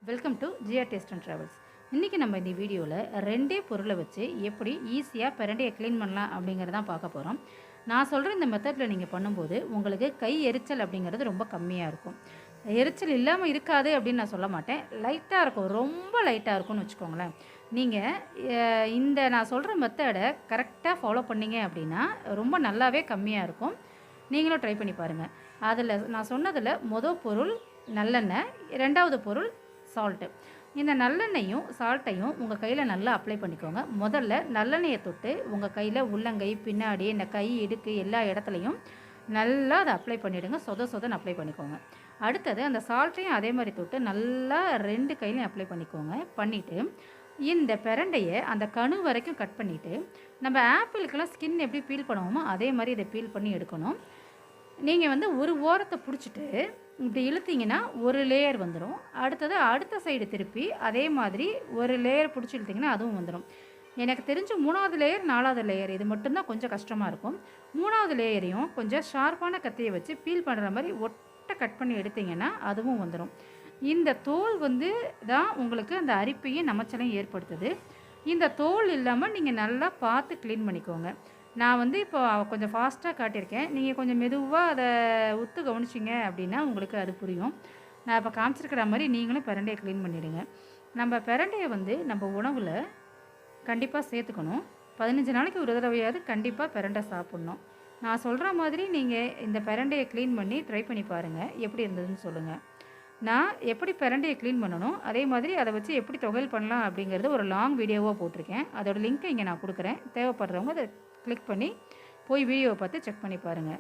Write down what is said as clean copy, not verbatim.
Welcome to ஜிஆ taste and travels. இன்றைக்கி நம்ம இந்த வீடியோவில் ரெண்டே பொருளை வச்சு எப்படி ஈஸியாக பிரண்டையை க்ளீன் பண்ணலாம் அப்படிங்கிறதான் பார்க்க போகிறோம். நான் சொல்கிற இந்த மெத்தடில் நீங்கள் பண்ணும்போது உங்களுக்கு கை எரிச்சல் அப்படிங்கிறது ரொம்ப கம்மியாக இருக்கும். எரிச்சல் இல்லாமல் இருக்காது அப்படின்னு நான் சொல்ல மாட்டேன், லைட்டாக இருக்கும், ரொம்ப லைட்டாக இருக்கும்னு வச்சுக்கோங்களேன். நீங்கள் இந்த நான் சொல்கிற மெத்தடை கரெக்டாக ஃபாலோ பண்ணிங்க அப்படின்னா ரொம்ப நல்லாவே கம்மியாக இருக்கும். நீங்களும் ட்ரை பண்ணி பாருங்கள். அதில் நான் சொன்னதில் மொதல் பொருள் நல்லெண்ணெய், ரெண்டாவது பொருள் சால்ட்டு. இந்த நல்லெண்ணெயும் சால்ட்டையும் உங்கள் கையில் நல்லா அப்ளை பண்ணிக்கோங்க. முதல்ல நல்லெண்ணெயை தொட்டு உங்கள் கையில் உள்ளங்கை, பின்னாடி, இந்த கை, இடுக்கு எல்லா இடத்துலையும் நல்லா அதை அப்ளை பண்ணிவிடுங்க. சொதன்னு அப்ளை பண்ணிக்கோங்க. அடுத்தது அந்த சால்ட்டையும் அதே மாதிரி தொட்டு நல்லா ரெண்டு கையிலையும் அப்ளை பண்ணிக்கோங்க. பண்ணிவிட்டு இந்த பிரண்டையை அந்த கணு வரைக்கும் கட் பண்ணிவிட்டு, நம்ம ஆப்பிளுக்கெல்லாம் ஸ்கின் எப்படி பீல் பண்ணுவோமோ அதே மாதிரி இதை பீல் பண்ணி எடுக்கணும். நீங்கள் ஒரு ஓரத்தை பிடிச்சிட்டு இப்படி இழுத்தீங்கன்னா ஒரு லேயர் வந்துடும். அடுத்த சைடு திருப்பி அதே மாதிரி ஒரு லேயர் பிடிச்சி இழுத்திங்கன்னா அதுவும் வந்துடும். எனக்கு தெரிஞ்சு 3வது லேயர் 4வது லேயர் இது மட்டும்தான் கொஞ்சம் கஷ்டமாக இருக்கும். 3வது லேயரையும் கொஞ்சம் ஷார்ப்பான கத்தியை வச்சு பீல் பண்ணுற மாதிரி ஒட்டை கட் பண்ணி எடுத்திங்கன்னா அதுவும் வந்துடும். இந்த தோல் தான் உங்களுக்கு அந்த அரிப்பையும் நமச்சலையும் ஏற்படுத்துது. இந்த தோல் இல்லாமல் நீங்கள் நல்லா பார்த்து க்ளீன் பண்ணிக்கோங்க. நான் இப்போ கொஞ்சம் ஃபாஸ்ட்டாக காட்டியிருக்கேன். நீங்கள் கொஞ்சம் மெதுவாக அதை உத்து கவனிச்சிங்க அப்படின்னா உங்களுக்கு அது புரியும். நான் இப்போ காமிச்சிருக்கிற மாதிரி நீங்களும் பிரண்டையை க்ளீன் பண்ணிவிடுங்க. நம்ம பிரண்டையை நம்ம உணவில் கண்டிப்பாக சேர்த்துக்கணும். 15 நாளைக்கு ஒரு தடவையாவது கண்டிப்பாக பிரண்டை சாப்பிட்ணும். நான் சொல்கிற மாதிரி நீங்கள் இந்த பிரண்டையை க்ளீன் பண்ணி ட்ரை பண்ணி பாருங்கள், எப்படி இருந்ததுன்னு சொல்லுங்கள். நான் எப்படி பிரண்டையை க்ளீன் பண்ணணும், அதே மாதிரி அதை வச்சு எப்படி தொகையல் பண்ணலாம் அப்படிங்கிறது ஒரு லாங் வீடியோவாக போட்டிருக்கேன். அதோட லிங்க்கை இங்கே நான் கொடுக்குறேன். தேவைப்படுறவங்க அதை கிளிக் பண்ணி போய் வீடியோவை பார்த்து செக் பண்ணி பாருங்கள்.